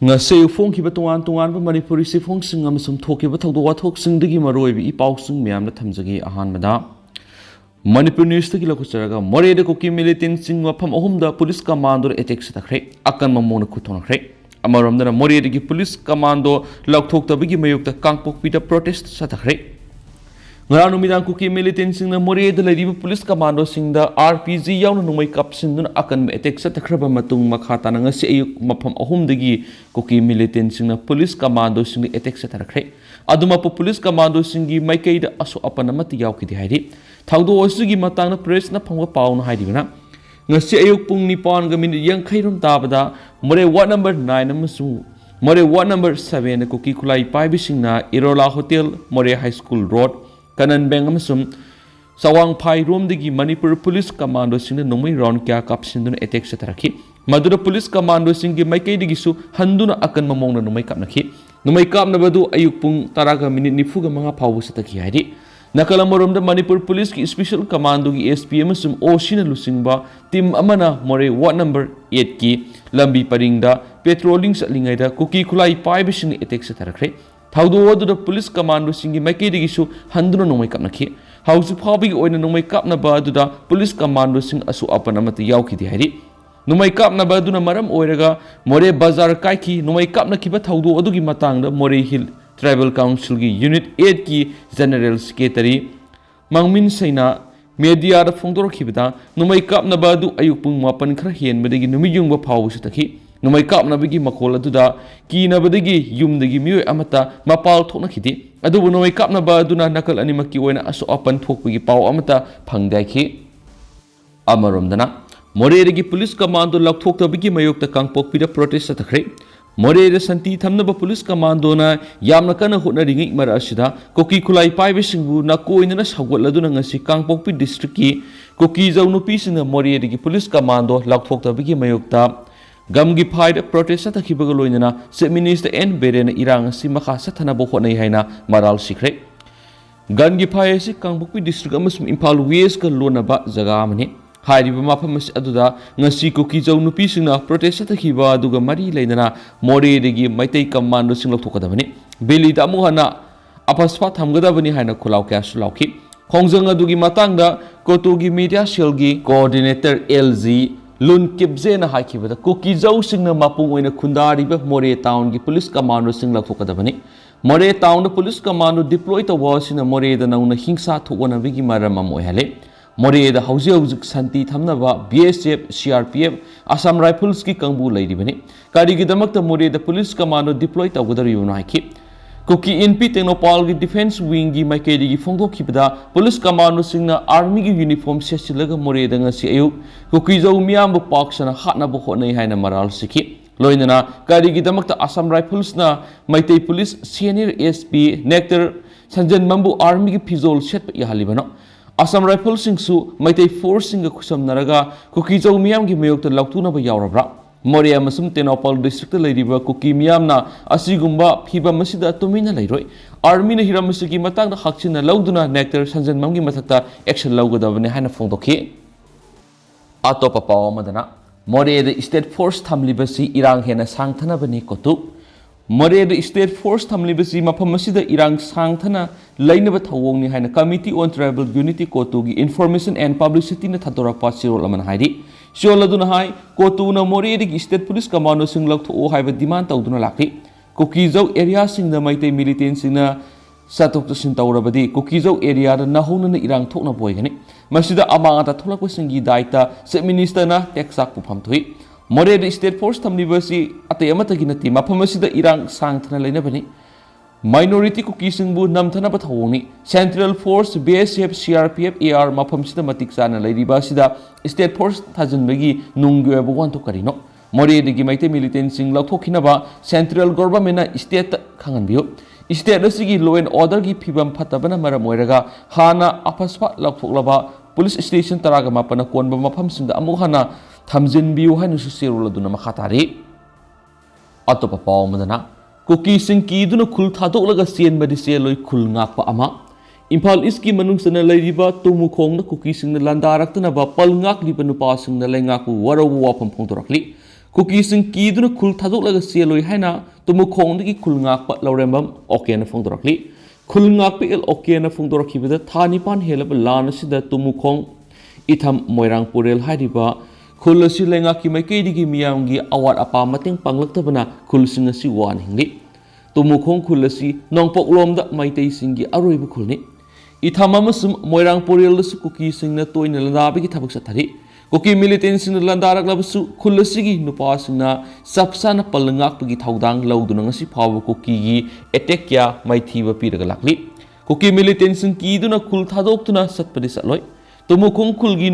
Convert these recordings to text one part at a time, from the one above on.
Ngase phong ki batuan tuan ba Manipuri si phong sing amasum thoki ba thawdo wa thok sing digi maroi bi ipau sing myam na thamjagi ahan mada Manipur news ta kila kucharaga more de koki militant sing wapham 1romda police commando attack sa takhre akan mamona kuthona khre 1romda more de police commando lakthok ta bigi mayuk ta Kangpokpi da protest sa takhre Ngaranu midang kuki militant sing na more de lady police commando sing da RPG yaw na numay kapsin dun akan attack sa takhra ba matung makhata na ngasi ayuk mapham 1 dagi koki militant sing na police commando sing attack sa takhre aduma po police commando sing gi maikay da aso apana mati yaw ki haidi thawdo osugi matang na press na phangwa paw na haidi bana ngasi ayuk pung nipan ga minute yang khairum tabada more ward number 9 amasu more ward number 7 na koki kulai pai bising na Irola hotel more high school road kanan beng amasum sawang phai rom digi Manipur police commando sing na nomai round kya kapsin dun attack sa tarakhi madura police commando sing gi maikay digi su handuna akan mamong na nomai kap nakhi nomai kap na badu ayuk pung taraga minute nifu ga mga phawu sa takhi haidi Nakalang 1romda Manipur Police ki Special Commando ki SPM sum o sina lusingba team amana more ward number 8 ki lambi paringda patrolling sa lingay da kuki kulai pai bising attack sa tarakre thawdo wadu da police commando singi maikay digi su handuna nomay kap nakhi hausu phabi oina nomay kap na ba da police commando sing asu apana mati yaw ki di haidi nomay kap na ba duna maram oiraga more bazar kai ki nomay kap na kiba thawdo adu gi matang da more hill Tribal Council ki Unit 8 ki General Secretary Mangmin Saina media da phongdor khibda numai kap na badu ayuk pung mapan khra hen bedagi numiyung ba phawu su takhi numai kap na bigi makol aduda ki na bedagi yum dagi mioi amata mapal thokna khiti adu numai kap na badu na nakal animaki oina aso apan thokpagi paw amata phangdai khi 1romda na more dagi police commando lakthok ta bigi mayok ta Kangpokpi da protest ta khre more de santi thamnaba police commando na yamna kana hotna ringi mara asida koki kulai pai besingbu na koina na sagotladuna ngasi Kangpokpi district ki koki jaunupi sina more de police commando lakthok ta bigi mayokta gamgi phai protest ta khibaga loinana se minister n beren irang si makha sathana bo hotnai haina maral sikre gangi phai si Kangpokpi district amasum Imphal West ka lonaba jaga amani Hairiba mafam aduda ngasi koki jaunupi singna protest ta khiba aduga mari leinana more degi maitai commando sing lokthokadabani beli da muhana apaspa thamgadabani haina khulaw kya sulawki khongjang adugi matangda CoTu gi media cell gi coordinator LG lun kibje na haikibada koki jau singna mapung oina khundariba more town gi police commando sing lokthokadabani more town police commando deploy ta wasina more da nauna hingsa thokwana bigi maram amoi hale more da hauzik santi thamnaba BSF CRPF Assam Rifles ki kangbu lairibani kari gi damakta more da police commando deploy tawgadari yuna haiki koki NP Technopal gi defense wing gi maikedi gi phongdo khibada police commando singna army gi uniform sesilaga more da ngasi ayu koki jau miam bu paksana hatna bu khonai haina maral sikhi loinana kari gi damakta Assam Rifles na maitai police senior SP nectar sanjan mambu army gi phizol set ya halibano Assam Rifles singsu maitai force singa khusam naraga koki jau miam gi mayok ta lautuna ba yaurabra Moria masum Tenopal district lairiba koki miam na asigumba phiba masida tumina lairoi army na hiram masigi matang da hakchina lauduna nectar sanjan mamgi mathakta action laugadabane hana phongdokhi atopa paw madana Moria the state force thamlibasi irang hena sangthana bani CoTu More the state force thamlibasi maphamasida irang sangthana lainaba thawongni haina committee on tribal unity CoTu gi information and publicity na thatorakpa sirol aman haidi sioladuna hai CoTu na more the state police commando sing laktho haiba demand tawduna lakri kokijau area sing na maitai militant sing na satok to sin tawrabadi kokijau area da nahona na irang thokna boigani masida amanga ta tholakwa singi daita se minister na teksak pufam thui more the state force thamlibasi ate amata gi nati maphamasida irang sangthana leinabani minority ko kisingbu namthana ba thawoni central force BSF CRPF AR maphamsida matik chana leiriba sida state force thajunbagi nungge bu wan to karino more the gi maite militant sing lakhokhina ba central government na state khangan biyo state asigi law and order gi phibam phatabana mara moiraga hana apaspa lakthoklaba police station taraga mapana konba mafam singda amu hana thamjin biu hainu su serula duna makhatari atopa paw madana koki singki duna khul thadolaga sen badi seloi khul ngakpa ama Imphal East ki manung sana lairiba tumukhong na koki singna landarak tana ba pal ngak liba nupa singna laingak waraw wapham phongdorakli कुकीसिंग कीदुना खुल थादोकलगा चेलोई हाइना तुमुखोंदगी खुल ngakpa laurembam okena phongdorakli खुल ngakpa il okena phongdorakibada tha nipan helaba lan asida tumukhong itham moirang purel hairiba खुल asi lengaki maikeidigi miyamgi awat apa mateng panglaktabana खुल sing asi wan hingli tumukhong खुल asi nongpok lomda maitei singi aroiba khulni itham amasum moirang purel su kuki singna toina landabigi thabak sathari Kuki militant सिंह लंदारक लबसु खुलसिगी नुपा सिंहना सबसाना पलंगाकपगी थौदांग लौदुना ngasi फाव कुकी गी अटैक क्या माइथीबा पिरगा लाकली कुकी मिलिटेंट सिंह कीदुना खुल थादोक्तुना सतपदि सतलोय तुमुखोंग खुलगी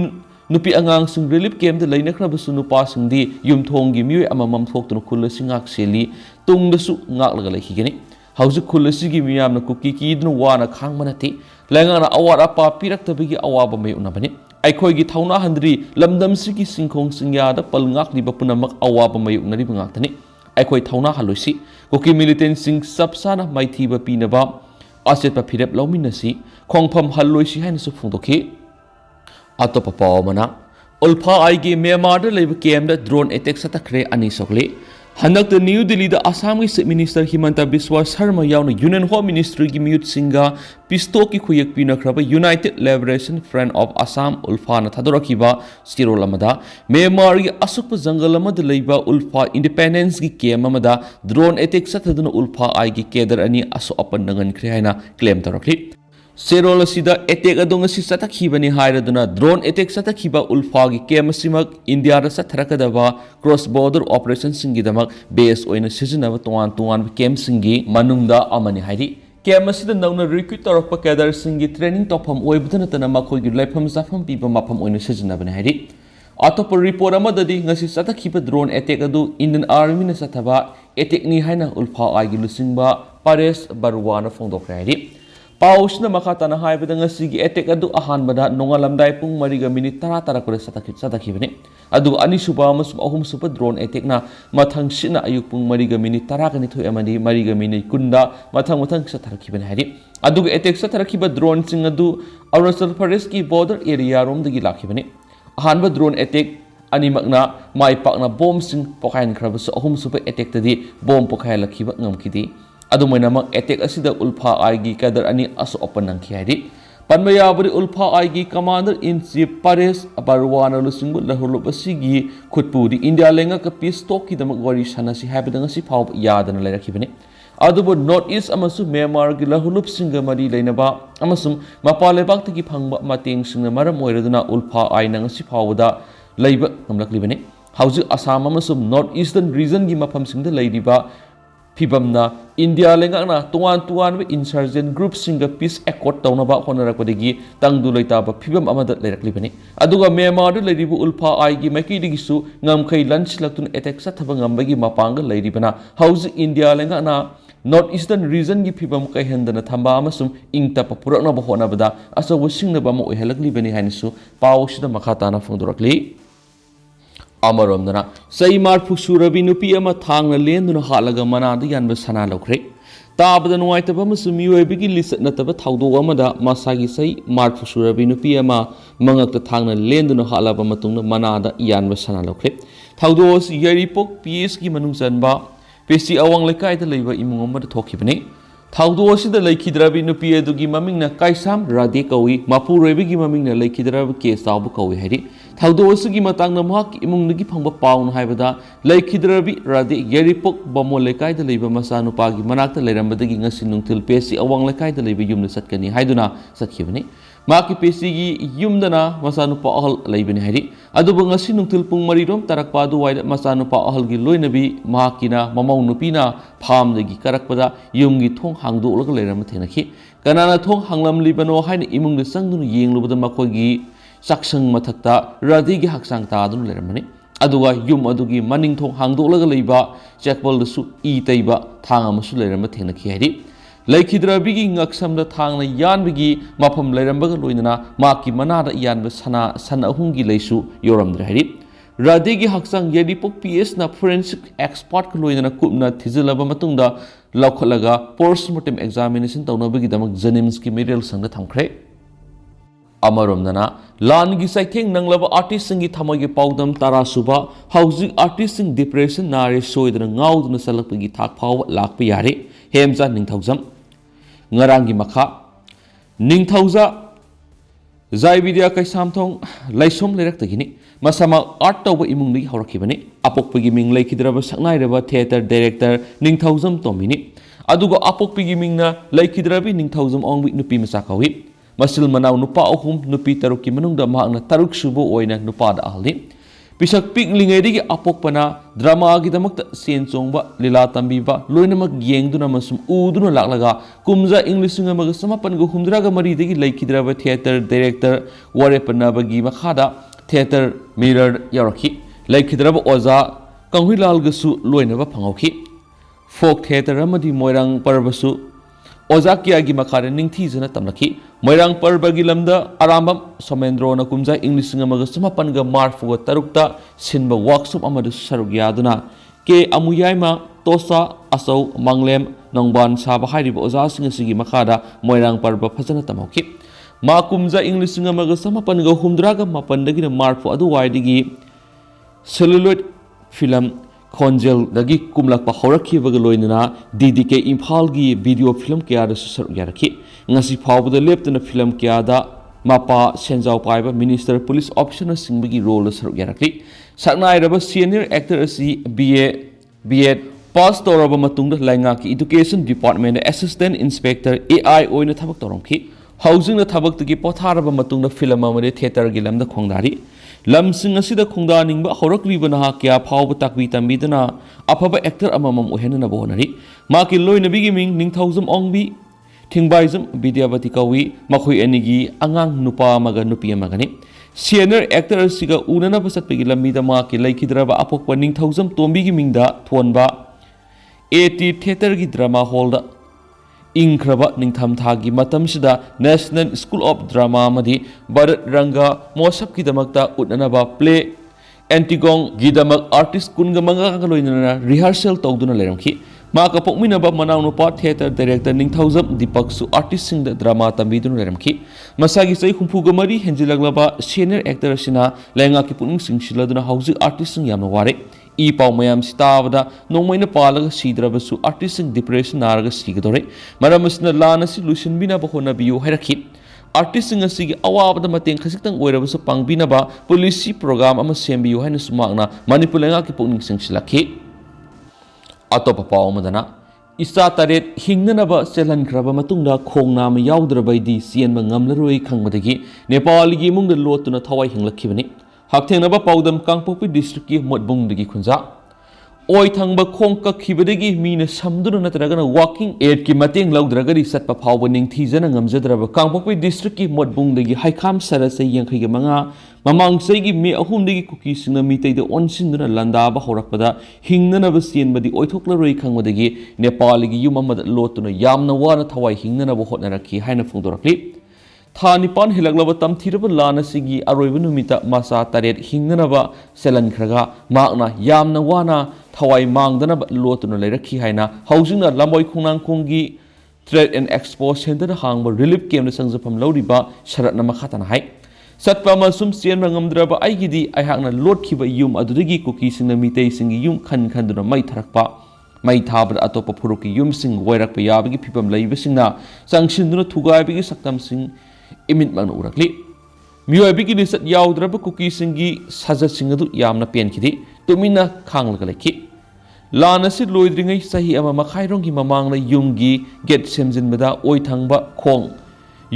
नुपी अंगांग सिंह रिलीफ कैम्प द लैनख्रबसु नुपा सिंहदी युमथोंगी मिय अममम थोक्तुना खुलसिंगाक सेली तुंगदसु ngakलागा लैखिगनि हौजि खुलसिगी मियामना कुकी कीदुना वाना खांगमनति लैंगाना अवार अपा पिरक्तबगी अवाबा मयुनबनि अखोगी थौना हंद्री लमदमसिगी सिंखोंग सिंग्यादा पलंगाकलिबा पुनमक अवाबा मयुनरिबा ngakतनि अखोई थौना हलोइसि कुकी मिलिटेंट सिंह सबसाना माइथीबा पिनबा आसेतपा फिरेप लौमिनसि खोंफम हलोइसि हाइनसु फोंदोखि अतोपा पावमना उल्फा आईगे म्यांमार लेब केमदा ड्रोन अटैक सतखरे अनि सोखले हनक न्यू दिल्ली असम की चीफ मिनिस्टर हिमंता बिस्वा शर्मा यावना यूनियन होम मिनिस्ट्री की म्यूट सिंगा पिस्तो की खुयक पिनख्रब united liberation front of Assam ULFA थादोरखिबा स्टिरोल अमदा म्यांमार की असुप जंगल अमद लेबा उल्फा इंडिपेंडेंस की केम अमदा ड्रोन अटैक सथदुना उल्फा आई की केदर अनि असो अपन नगनख्रे हाइना क्लेम तौरखली सेरोल असिदा अटैक अदोंगसी सतखिबनि हाइरदुना ड्रोन अटैक सतखिबा उल्फागी केम सिमक इंडिया दा सथरकदबा क्रॉस बॉर्डर ऑपरेशन सिंगिदमक बेस ओइना सिजनब तोवान तोवान केम सिंगी मनुंगदा अमनि हाइरि केम असिदा नौना रिक्रूट तौरकपा केडर सिंगी ट्रेनिंग तौफम ओइबदनतना मखोगी लाइफम जाफम पीबा मफम ओइना सिजनबनि हाइरि अतोप रिपोर्ट अमददी ngasi सतखिबा ड्रोन अटैक अदु इंडियन आर्मी न सथबा अटैक नि हाइना उल्फा आगी लुसिंगबा परेश बरुवाना फोंदोखरे हाइरि पाउसना मखाताना हाइबदा ngasi अटैक अदु अहानबदा नोंगालमदाय पुंग मरिगा मिनिट 10 तरकरे सतखिबने अदु अनिसुबा अमसुम अहुमसुबा ड्रोन अटैकना मथंग सिना अयुक पुंग मरिगा मिनिट 10 गनि थोय अमदि मरिगा मिनिट 10 मथंग मथंग सतखिबने हाइरि अदु अटैक सतखिबा ड्रोन सिंग अदु अरुणाचल प्रदेश की बॉर्डर एरिया रोमदगी लाखिबने अहानबा ड्रोन अटैक अनिमकना माइ पाकना बॉम्ब सिंग पोखाइनख्रबसु अहुमसुबा अटैक तदी बॉम्ब पोखाइलखिबा ngamkidi अदुमैनमक अटैक असिदा उल्फा आईगी कदर अनि असो ओपन नंखि हाइरि पनमयाबरी उल्फा आईगी कमांडर इन चीफ परेश बरुवाना लुसिंगु लहुलुबसिगी खुटपुदी इंडिया लेंगा का पीस टॉक की दमक वरी सनसी हाइबदंगसी फाव यादना लेरखिबने अदुबो नॉर्थ ईस्ट अमसु म्यांमार की लहुलुब सिंग मरी लेनबा अमसुम मपा लेबाक्तगी फंगबा मतेंग सिंग मरम ओइरदुना उल्फा आई नंगसी फावदा लैब ngमलकलिबने हौजि असम अमसुम नॉर्थ ईस्टर्न रीजन की मफम सिंगदा लैरिबा फिबमना इंडिया लेंगाना तुआन तुआन इंसर्जेंट ग्रुप सिंग पीस एकॉर्ड तौनबा होनरकपदगी तंगदु लैताबा फिबम अमद लेरकलिबने अदुगा म्यांमार लेरिबु उल्फा आईगी मैकीदिगिसु ngमखै लंचलक्तुन अटैक सथबा ngambagi मपांग लेरिबना हौजि इंडिया लेंगाना नॉर्थ ईस्टर्न रीजन की फिबम कैहंदना थंबा अमसुम इंगतप पुरकनबा होनबदा असौ सिंगनबा म ओहलकलिबनि हाइनसु पावसिदा मखाताना फोंदोरकली अमरोमदना सई मार्फु सुरबी नुपी अमा थांगना लेंदुना हालगा मनादा यानबा सना लौख्रे ताबदा नुवाइतबा मसु मियोइबगी लिसत नतबा थाउदो अमदा मासागी सई मार्फु सुरबी नुपी अमा मंगकता थांगना लेंदुना हालबा मतुंगना मनादा यानबा सना लौख्रे थाउदो यरिपोक पीएस की मनुंग चनबा पेसी अवांग लेकाइदा लैबा इमुंग अमदा थोखिबने थाउदो असिदा लैखिद्राबी नुपी अदुगी ममिंगना काइसाम राधे कौई मापुरोइबगी ममिंगना लैखिद्राबी केस ताबु कौई हाइरि थाउदो असिगी मतांगना महक इमुंगदगी फंगबा पाउन हाइबदा लैखिद्राबी राधे यरिपोक बमो लेकाइदा लैबा मसा नुपागी मनाक्ता लैरंबदगी ngasi nungthil पेसी अवांग लेकाइदा लैबा युमना सतकनी हाइदुना सतखिबने माकी पेसीगी युमदना मसा नुपा अहल लैबने हाइरि अदुबो ngasi nungthil pung marirom tarakpa दुवाइदा मसा नुपा अहलगी लोइनबी माकिना ममौ नुपीना फामदगी करकपदा युमगी थोंग हांगदोलग लेरम थेनखि कनाना थोंग हांगलमलिबनो हाइन इमुंगद संगदुन येंगलुबदा मखोगी साक्संग मथक्ता राधीगी हक्सांग तादुन लेरमने अदुगा युम अदुगी मनिंग थोंग हांगदोलग लैबा चेकबलदसु ई तैबा थांग अमसु लेरम थेनखि हाइरि लैखिद्राबीगी ngaksamda thangna yanbigi mafam leirambga loinana maki manada yanba sana san ahungi leisu yoramdre hairi radegi haksang yadipok ps na forensic expert ko loinana kupna thizilaba matungda laukhalaga postmortem examination tawnabagi damak janims ki medical sangda thamkhre अमरोमदना लानगी साइथेंग नंगलब artist थमोगी पाउदम तारा सुबा हौजिक artist depression नारे सोयदन गाउदन सलकपगी थाक फाव लाकप यारे हेमजा Ningthoujam ngaranggi makha ningthauza zai vidya kaisamthong laisom lerak tagini masama art tawba imungni horakhibani apokpagi ming laikhidraba saknairaba theater director ningthauzam tomini adugo apokpagi mingna laikhidrabi ningthauzam ongwi nupi masa kawi masil manaw nupa ahum nupi tarukki manungda mahakna taruk subu oina nupa da ahli pisak pik lingaidigi apokpana drama gi damakta sen chongba lila tambiba loinamak yengduna masum uduna laklaga kumza englishinga maga samapan go humdraga mari digi laikhidraba theater director warepanaga gi makhada theater mirror yarakhi laikhidraba oza kanghilal gasu loinaba phangokhi folk theater amadi moirang parbasu oza kya gi makhare ningthi jana tamlakhi moirang parbagi lamda arambam somendro na kumja english ngamaga samapan ga marfu tarukta sinba workshop amadu sarugyaduna ke amuyaima tosa asau manglem nongban saba hairiba oza singa sigi makhada moirang parba phajana tamokhi ma kumja english ngamaga samapan ga humdraga mapandagi na marfu adu waidigi celluloid film Konjel dagi kumlak pa horakhi baga loinana DDK Imphal gi video film kya da susar yarakhi ngasi phawbada leptana film kya da mapa senjau paiba minister police option singbagi role sar yarakhi saknai raba senior actor asi BA pass toraba matungda lainga ki education department assistant inspector AI oina thabak toromkhi housing na thabak tagi potharaba matungda film amade theater gi lamda khongdari lamsing asida khongda ningba horakliba na kya phawba takbi tambidana afaba actor amamam ohenna bonari ma ki loinabi gi ming ningthauzam ongbi thingbaizam vidyavati kawi makhoi anigi angang nupa maga nupi amagani senior actor siga unana basatpegi lamida ma ki laikhidraba apokpa ningthauzam tombi gi mingda thonba AT theater gi drama hall da इंख्रबा निंगथम थागी मतम सिदा national school of drama मदी भारत रंगा मोसप की दमकता उन्ननबा play एंटीगोंग गिदमक artist कुनगमंगा लोइनना rehearsal तौदुना लेरमखी मा का पोकमिनबा मनाउनुपा theatre director Ningthoujam दीपक सु artist सिंग drama तंबीदुना लेरमखी मसागी सै हुंफुगा मरी हेंजिलगलबा सीनियर एक्टर सिना लेंगा की पुनिंग सिंगसिलदुना हौजिक आर्टिस्ट सिंग यामना वारे ई पाव मयाम सिताबदा नोंमैना पालगा सीद्रबसु आर्टिस्ट डिप्रेशन नारगा सीगदोरे मरमसना लानसि लुसिनबिना बहोनबियो हैरखि आर्टिस्ट सिंग अवाबदा मतेंग खसितंग ओइरबसु पांगबिनबा पॉलिसी प्रोग्राम अमा सेमबियो हैना सुमागना मणिपुर लेंगा की पुनिंग सिंगसिलखि अतोप पाव मदना इसा Taret हिंगनबा सेलनख्रबा मतुंगदा खोंगनाम याउद्रबैदि सियनबा ngamlaroi खंगबदगी नेपालगी मुंगदा लोतुना थवाई हिंगलखिबनि Haktenaba paudam Kangpokpi district ki modbung digi khunja oi thangba khong kakkhibadagi mina samduna natragana walking aid ki mateng laudragari satpa phawba ningthi jana ngamjadraba Kangpokpi district ki modbung dagi haikham sarasa yangkhai ga manga mamang sei gi me ahum dagi kuki singna mitei de onsinduna landaba horakpada hingnanaba sienbadi oithoklaroi khangwadagi Nepal gi yum amada lotuna yamna wana thawai hingnanaba hotnarakhi haina phungdorakli Thanipan hilaglaba tamthiraba lana sigi aroiba numita masa taret hingnanaba selankhraga makna yamna wana thawai mangdanaba lotuna leirakhi haina haujingna lamboi khungnang khunggi trade and expo center hangba relief camp na sangjapam loriba sharatna makhatana hai satpa masum sian rangamdraba aigidi aihakna lotkhiba yum adudagi kuki singna mitei singi yum khan khanduna mai tharakpa mai thabra atopa phuruki yum sing wairakpa yabagi phipam leiba singna sangshinduna thugaibigi saktam sing imit magna urakli miyoibigi lisat yaudraba kuki singi saja singadu yamna penkhidi tumina khanglaga lekhi lana si loidringai sahi ama makhairongi mamangna yumgi get semjinbada oi thangba khong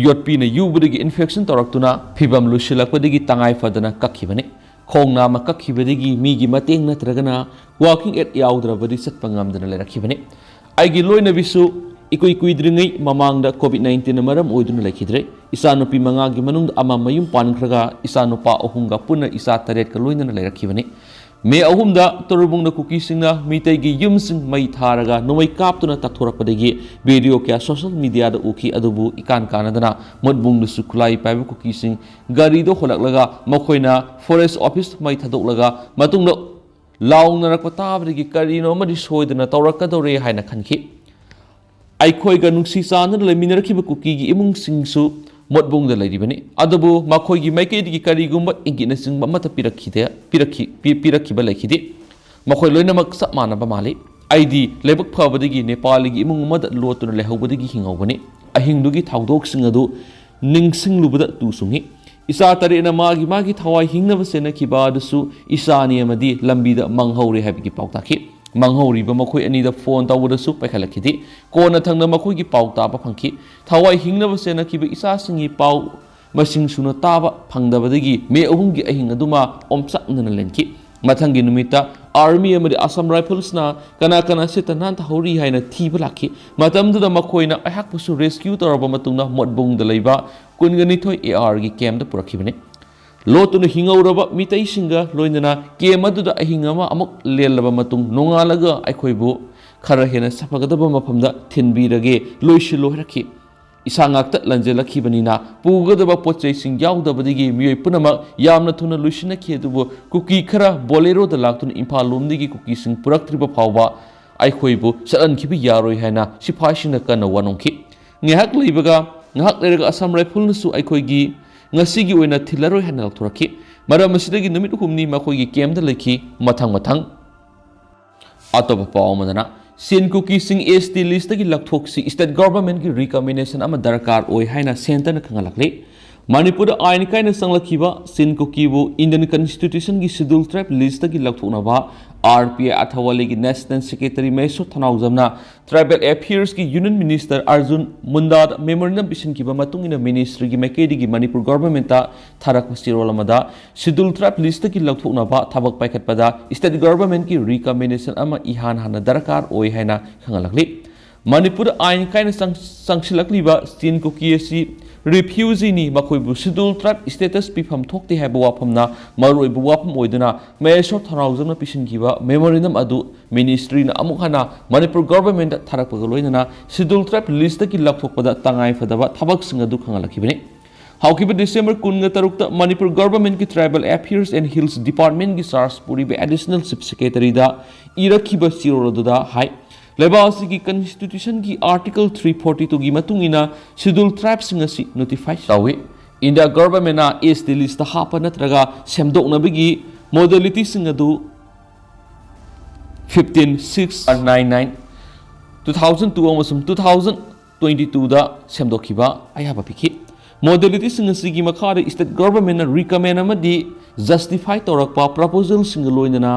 yotpi na yubudagi infection toraktuna phibam lusilakpadagi tangai fadana kakhibani khongna ma kakhibadagi migi mateng natragana walking at yaudrabadi satpa ngamdana lerakhibani aigi loina bisu ikoi kuidringai mamangda covid-19 na maram oiduna lekhidre isanupi manga gi manung ama mayum pankhraga isanupa ohunga punna isa taret ka loina na lerakhibani me ahumda torubungna kuki singna mitei gi yum sing mai tharaga nomai kaptuna tathorakpadagi video kya social media da uki adubu ikan kanadana modbungdu sukulai paibu kuki sing gari do holaklaga makhoina forest office mai thadoklaga matungda laungnarakpa tabdagi karino madi soidana tawrakadore haina khankhi Aikoi ga nungsi sana leminarkiba kuki gi imung singsu ꯃꯣꯠꯕꯨꯡꯗ ꯂꯩꯔꯤꯕꯅꯤ ꯑꯗꯨꯕꯨ ꯃꯈꯣꯏꯒꯤ ꯃꯥꯏꯀꯩꯗꯒꯤ ꯀꯔꯤꯒꯨꯝꯕ ꯏꯪꯒꯤꯠꯅꯆꯤꯡꯕ ꯑꯃꯠꯇ ꯄꯤꯔꯛꯈꯤꯕ ꯂꯩꯈꯤꯗꯦ ꯃꯈꯣꯏ ꯂꯣꯏꯅꯃꯛ ꯆꯞ ꯃꯥꯟꯅꯕ ꯃꯥꯜꯂꯤ ꯑꯩꯗꯤ ꯂꯥꯏꯕꯛ ꯐꯕꯗꯒꯤ ꯅꯦꯄꯥꯜꯒꯤ ꯏꯃꯨꯡ ꯑꯃꯗ ꯂꯣꯠꯇꯨꯅ ꯂꯩꯍꯧꯕꯗꯒꯤ ꯍꯤꯡꯍꯧꯕꯅꯤ ꯑꯍꯤꯡꯗꯨꯒꯤ ꯊꯧꯗꯣꯛꯁꯤꯡ ꯑꯗꯨ ꯅꯤꯡꯁꯤꯡꯂꯨꯕꯗ ꯇꯨ ꯁꯨꯡꯉꯤ ꯏꯆꯥ ꯇꯔꯦꯠꯅ ꯃꯥꯒꯤ ꯊꯋꯥꯏ ꯍꯤꯡꯅꯕ ꯆꯦꯟꯅꯈꯤꯕ ꯑꯗꯨꯁꯨ ꯏꯆꯥꯅꯤ ꯑꯃꯗꯤ ꯂꯝꯕꯤꯗ ꯃꯥꯡꯍꯧꯔꯦ ꯍꯥꯏꯕꯒꯤ ꯄꯥꯎ ꯇꯥꯈꯤ ꯃꯥꯡꯍꯧꯔꯤꯕ ꯃꯈꯣꯏ ꯑꯅꯤꯗ ꯐꯣꯟ ꯇꯧꯕꯗꯁꯨ ꯄꯥꯏꯈꯠꯂꯛꯈꯤꯗꯦ ꯀꯣꯟꯅ ꯊꯪꯅ ꯃꯈꯣꯏꯒꯤ ꯄꯥꯎ ꯇꯥꯕ ꯐꯪꯈꯤ ꯊꯋꯥꯏ ꯍꯤꯡꯅꯕ ꯆꯦꯟꯅꯈꯤꯕ ꯏꯆꯥꯁꯤꯡꯒꯤ ꯄꯥꯎ ꯃꯁꯤꯡ ꯁꯨꯅ ꯇꯥꯕ ꯐꯪꯗꯕꯗꯒꯤ ꯃꯦ 3ꯒꯤ ꯑꯍꯤꯡ ꯑꯗꯨꯃ ꯑꯣꯝꯆꯥꯛꯅꯅ ꯂꯦꯟꯈꯤ ꯃꯊꯪꯒꯤ ꯅꯨꯃꯤꯠꯇ आर्मी अमदी असम राइफल्सना कना सिता नांथहौरी हाइना थीबा लाखि मतमदुदा मखोइना अहाकपुसु रेस्क्यू तौरबा मतुंगना मोटबुंगदा लैबा 12 AR गी कैम्पदा पुरखिबने लोतुना हिंगौरबा मितैसिंगा लोइनना कैम्प अदुदा अहिंग अमा अमुक लेलबा मतुंग नोंगालगा अखोइबु खरा हेना सफगदबा मफमदा थिनबीरगे लोइसिलो हरखि इसांगाक्ता लंजेलखिबनिना पुगदबा पोचैसिंग याउदबदिगी मियोय पुनमक यामना थुना लुसिनखि अदुबु कुकी खरा बोलेरो दा लाक्तुना इम्फाल लोमदिगी कुकीसिंग पुरक्त्रिबा फावबा आइखोइबु सलनखिबि यारोय हाइना सिफाइसिंगना कन्ना वानोंखि ngehak leibaga ngahak lerega asam rifle-nasu aikoigi ngasigi oina thillaroi haina lakthoraki maram asidagi numit humni makoigi camp-da leikhi mathang atoba paw amadana Sin cookie sing ST list की लक्थोक्सी state government की recommendation अमा दरकार ओय हाइना centre न खंगलकले मणिपुर आइन काइना संगलखिबा सिन कुकी बु इंडियन कॉन्स्टिट्यूशन की शेड्यूल ट्राइब लिस्ट की लक्थोनबा RPA अथवाले की नेशनल सेक्रेटरी मेसो थनाउजमना ट्राइबल अफेयर्स की union minister Arjun Munda memorandum पिसन की मतुंगिना मिनिस्ट्री की मैकेडी की मणिपुर गवर्नमेंट थारक सिरोलमदा शेड्यूल ट्राइब लिस्ट की लक्थोनबा थबक पाइखतपदा स्टेट गवर्नमेंट की रिकमेंडेशन अमा इहान हाना दरकार ओय हाइना खंगलकले मणिपुर आइन काइना संगसिलकलिबा सिन कुकी असि रिफ्यूजी नि मखोइबु शेड्यूल ट्राइब स्टेटस पिफम थोक्ते हाइबा वाफमना मरोइबु वाफम ओइदुना मेसो थनाउजमना पिसिनखिबा मेमोरेंडम अदु मिनिस्ट्री ना अमुक हाना मणिपुर गवर्नमेंट थारकपगा लोइनना शेड्यूल ट्राइब लिस्ट की लक्थोकपदा तंगाइ फदबा थबक सिंग अदु खंगलखिबने हाउकिबा डिसेंबर 13 मणिपुर गवर्नमेंट की tribal affairs and hills department की चार्ज पुरिबा एडिशनल चीफ सेक्रेटरी दा इरखिबा सिरोलदुदा हाइ लेबासी की कॉन्स्टिट्यूशन की आर्टिकल 342 की मतुंगिना शेड्यूल ट्राइब सिंगसी नोटिफाई तावे इंडिया गवर्नमेंट ना एसटी लिस्ट हापा नत्रगा सेमदोकनबगी मोडेलिटी सिंगदु 15/6/99 2002 अमसुम 2022 दा सेमदोखिबा आयाबा पिखि मोडेलिटी सिंगसी की मखारे स्टेट गवर्नमेंट ना रिकमेंड अमदी जस्टिफाई तौरकपा प्रपोजल सिंग लोइनना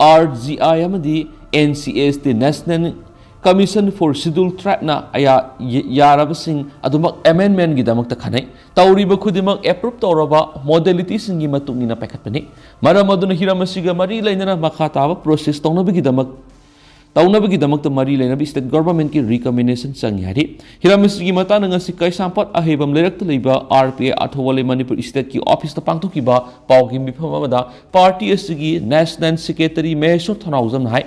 RGI अमदी NCS the National Commission for Scheduled Tribe na aya yarabasing adumak amendment gi damak ta khanai tawriba khudimak approve tawraba modality singi matungina paikhatpani maram aduna hiramasiga mari lainana makha taba process tawnabigi damak ta mari lainaba state government ki recommendation changi hari hiramasigi matana ngasi kaisampat ahebam lerak leiba RPA athowale manipur state ki office ta pangthokiba pawgi mifam amada party asigi national secretary meso thanauzam hai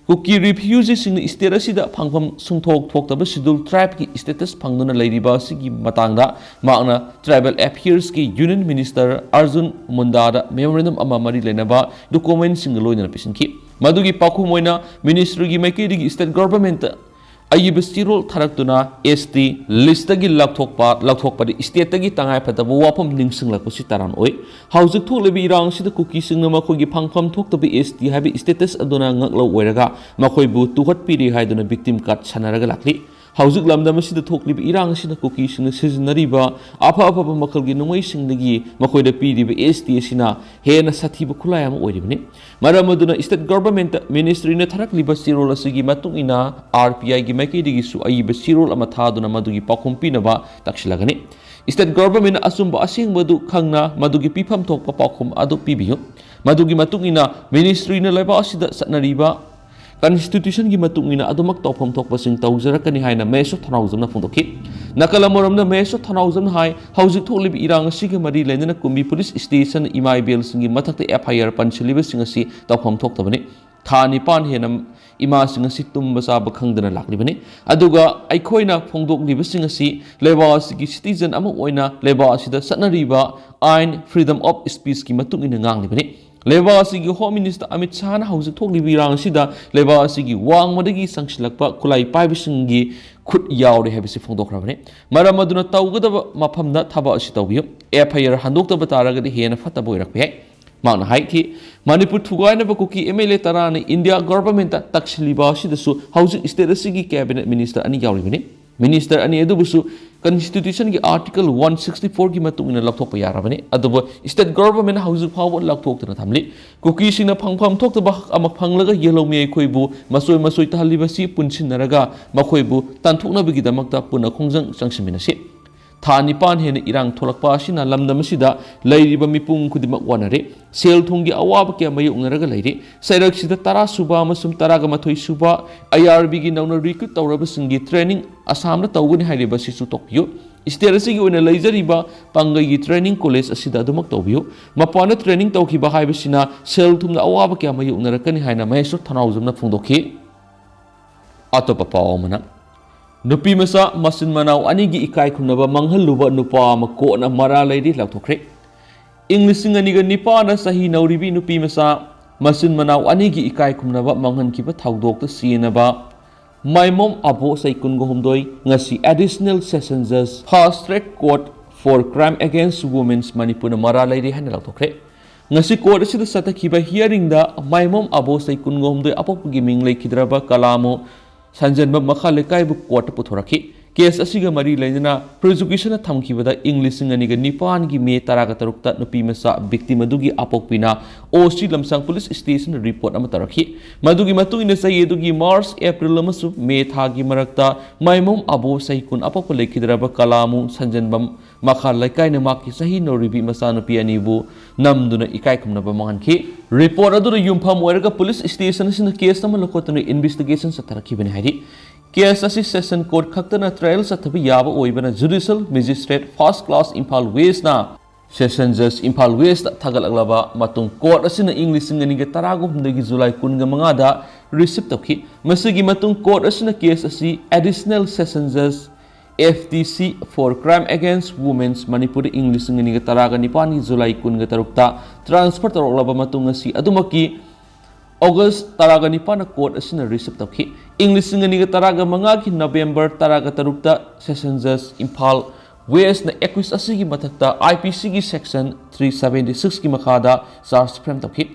Kuki refugee सिंग state असिदा फंगफम सुंथोक थोक्तबा schedule tribe की status फंगदुना लैरिबा सिगी मातांगदा मांगना ट्राइबल अफेयर्स की यूनियन मिनिस्टर अर्जुन मुंडा दा मेमोरेंडम अमा मरी लेनबा डॉक्यूमेंट सिंग लोइना पिसनखि मदुगी पाखु मोइना मिनिस्ट्री की मैकेडी स्टेट गवर्नमेंट अयिब सिरोल थरक्तुना ST लिस्ट की लक्थोकपा स्टेट की तंगाइ फतबा वाफम निंगसिंगलकपसि तारान ओइ हाउजिक थोकलेबि इरांग सिदा कुकी सिंगना मखोगी फंगफम थोक्तबि ST हाबि स्टेटस अदुना ngaklo ओइरगा मखोइबु तुहत पिरि हाइदुना विक्टिम कार्ड सनरगा लाखलि हाउजिक लमदम सिदा थोकलिबि इरांग सिदा कुकी सिंगना सिजनरिबा आफा मखलगी नुंगै सिंगदगी मखोइदा पिरिबि ST सिना हेना साथीबु खुलाय अमा ओइरिबनि मरम अदुना स्टेट गवर्नमेंट मिनिस्ट्री ने थरकलिबा सिरोल असिगी मतुंगिना RPI की मैकेडी सु अयिब सिरोल अमा थादुना मदुगी पाखुम पिनबा तक्सिलगनि स्टेट गवर्नमेंट असुंबा असिंगबदु खंगना मदुगी पिफम थोकपा पाखुम अदु पिबियु मदुगी मतुंगिना मिनिस्ट्री ने लेबा असिदा सनरिबा कॉन्स्टिट्यूशन की मतुंगिना अदुमक तौफम थोकपसिंग तौजरकनि हाइना मेसो थनाउजमना फोंदोखि नकलमोरमना मेसो थनाउजम हाइ हाउजिक थोकलिबि इरांग असिगे मरि लेनना कुंबी पुलिस स्टेशन इमाइबेल सिंगी मथक्ते FIR पंचलिबा सिंगसी तौफम थोक्तबनि था निपान हेना इमा सिंगसी तुंबा चाबा खंगदना लाक्लिबनि अदुगा अइखोइना फोंदोक्लिबा सिंगसी लेबा सिगी सिटीजन अमा ओइना लेबा सिदा सनरिबा आइन फ्रीडम ऑफ स्पीच की मतुंगिना nganglibani लेबाक असिगी होम मिनिस्टर अमित शाहना हौजिक थोक्लिबि इरांसिदा लेबाक असिगी वांगमदगी संगसिलक्पा खुलाई पाइबिसिंगी खुद यावरे हैबिसि फोंदोखराबने मरम अदुना तौगदब मफमदा थबा असि तौबियो एफआईआर हंदोक्तब तारगदि हेना फतब ओइरकपे है मांगना हाइथि मणिपुर थुगाइनब कुकी एमएलए तराने इंडिया गवर्नमेंट तक्सलिबा असिदसु हौजिक स्टेट असिगी कैबिनेट मिनिस्टर अनि यावरिबने मिनिस्टर अनि अदुबुसु कॉन्स्टिट्यूशन की आर्टिकल 164 की मतुंग लौथोप यारबने अदुब स्टेट गवर्नमेंट हौजिक फाव लौथोक्तना थमलि कुकी सिंना फंगफम थोक्तबा अमक फंगलगा येलोमी अखोइबु मसोय मसोय तहलिबसि पुनसिनरगा मखोइबु तानथोक्नबगिदमक्ता पुना खोंजंग चंगसिमिनसि था निपान हेन इरांग थोलकपा असिना लमदमसिदा लैरिबा मिपुंग खुदिमक वानरे सेल थुंगी अवाब के मयुंगनरगा लैरि सैरकसिदा 10 सुबा अमसुम 13 सुबा आईआरबी की नौना रिक्रूट तौरबसिंगी ट्रेनिंग आसामना तौगनि हाइरिबसिसु तोक्पियो स्टेट असिगी ओइना लैजरिबा पांगैगी ट्रेनिंग कॉलेज असिदा अदुमक तौबियो मपाना ट्रेनिंग तौखिबा हाइबसिना सेल थुंगा अवाब के मयुंगनरकनि हाइना महेश्वर थनाउजुमना फुंदोखि अतोपा पावमना नुपी मसा मसिन मनाव अनिगी इकाई खुनबा मंगहलुबा नुपा अमा कोना मरा लैरि लौथोखरे इंग्लिसिंग अनिगा निपाना सही नौरिबी नुपी मसा मसिन मनाव अनिगी इकाई खुनबा मंगहनखिबा थौदोक्ता सियनबा माइमोम अबो सैकुनगो हुमदोय ngasi एडिशनल सेशन जज fast track court for crime against womens Manipur मरा लैरि हाना लौथोखरे ngasi कोर्ट असिदा सतखिबा हियरिंग दा माइमोम अबो सैकुनगो हुमदोय अपोपगी मिंग लैखिद्रबा कलामो संजनब मखा लेकाइबु कोर्ट पुथोरखि केस असिगा मरी लेना प्रोसिक्यूशन थमखिबदा इंग्लिसिंग अनिगा निपान की मे 13 नुपी मसा विक्टिम अदुगी अपोकपिना ओसी लमसंग पुलिस स्टेशन रिपोर्ट अमा तरखि मदुगी मतुगिना सयेदुगी मार्च अप्रैल अमसु मे थागी मरक्ता माइमोम अबो सहीकुन अपोक लेखिद्रबा कलामु संजनबम मखा लेकाइना माकी सही नोरिबी मसा नुपी अनिबु नमदुना इकाई खुमनबा मंगनखि रिपोर्ट अदुना युमफम ओइरगा पुलिस स्टेशन सिन केस अमा लकोतनु इन्वेस्टिगेशन सतरखिबने हाइरि केस असी सेशन कोर्ट खक्तना ट्रायल सथबी याब ओइबना judicial magistrate first class Imphal west ना सेशन जज इम्फाल वेस्ट थगलगलबा मतुंग कोर्ट असिना इंग्लिश सिंगनिगे 13 जुलाई 15 दा रिसीव तौखि मसिगी मतुंग कोर्ट असिना केस असी एडिशनल सेशन जज FTC for crime against women's Manipur English सिंगनिगे 19 जुलाई 13 दा ट्रांसफर तौरलबा मतुंग असी अदुमकी अगस्त 19 कोर्ट असिना रिसीव तौखि इंग्लिश सिंगनिगे 15 की नवेंबर 13 सेशन जज इम्फाल वेस्ट न एक्विस असिगी मथक्ता IPC की सेक्शन 376 की मखादा चार्ज फ्रेम तौखि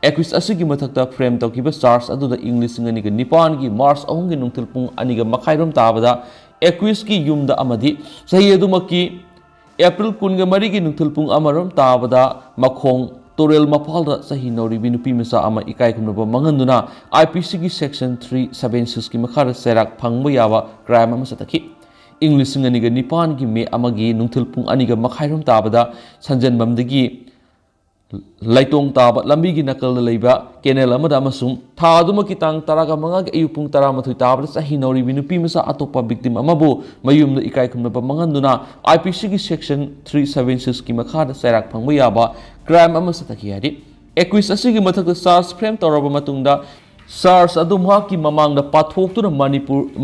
एक्विस असिगी मथक्ता फ्रेम तौखिबा चार्ज अदुदा इंग्लिश सिंगनिगे 9 की मार्च 3 की नुंथल पुंग अनिगा मखाइरोम ताबदा एक्विस की युमदा अमदी सही अदुमकी अप्रैल 19 की नुंथल पुंग अमरोम ताबदा मखोंग तोरेल मफालदा सही नौरिबी नुपी मसा अमा इकाई खुमनबा मंगनदुना IPC की सेक्शन 376 की मखारा सेराक फंगबा यावा क्राइम अमा सतखि इंग्लिश सिंगनिगा 9 की मे अमगी नुंथल पुंग अनिगा मखाइरोम ताबदा संजनबमदगी लाइटोंग ताबा लंबी की नकल लैबा केनेल अमदा अमसुंग था अदुमकी तांग 15 की अयुपुंग 13 ताबदा सही नौरिबी नुपी मसा अतोपा विक्टिम अमबो मयुमदा इकाई खुमनबा मंगनदुना IPC की सेक्शन 376 की मखादा सेराक फंगबा याबा क्राइम अमा सतखि हारि एक्विस असिगी मथक्ता चार्ज फ्रेम तौरबा मतुंगदा चार्ज अदुमा की ममांगदा पाथोक्तुना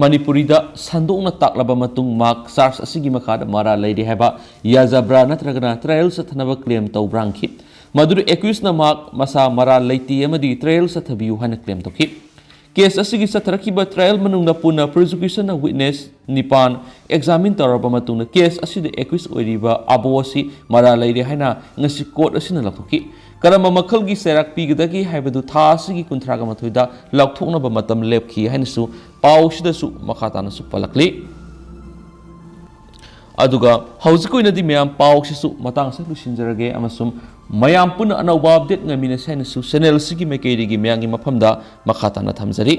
मणिपुरीदा संदोंगना ताकलबा मतुंग माक चार्ज असिगी मखादा मरा लैरि हैबा याजाब्रा नत्रगना ट्रायल सथनबा क्लेम तौब्रांखि मदुर एक्विस न माक मसा मरा लैति अमदी ट्रायल सथबियु हाना क्लेम तौखि केस असिगी सथरखिबा ट्रायल मनुंगदा पुना प्रोसिक्यूशन विटनेस निपान एग्जामिन तौरबा मतुंगदा केस असिदा एक्विस ओइरिबा अबोसी मरा लैरि हाना ngasi कोर्ट असिना लखोखि करम मखलगी सेराक पीगदगी हाइबदु था असिगी 13 मथुइदा लौथोक्नबा मतम लेपखि हाइनसु पाउसिदसु मखातानसु पलकली अदुगा हौजिकोइनदि मयाम पाउसिसु मतांगसे लुसिनजरगे अमसुम मयाम पुन अनौबा अपडेट ngamiना साइनसु चैनल सिगी मेकेरिगी मयांगी मफमदा मखाताना थमजरी।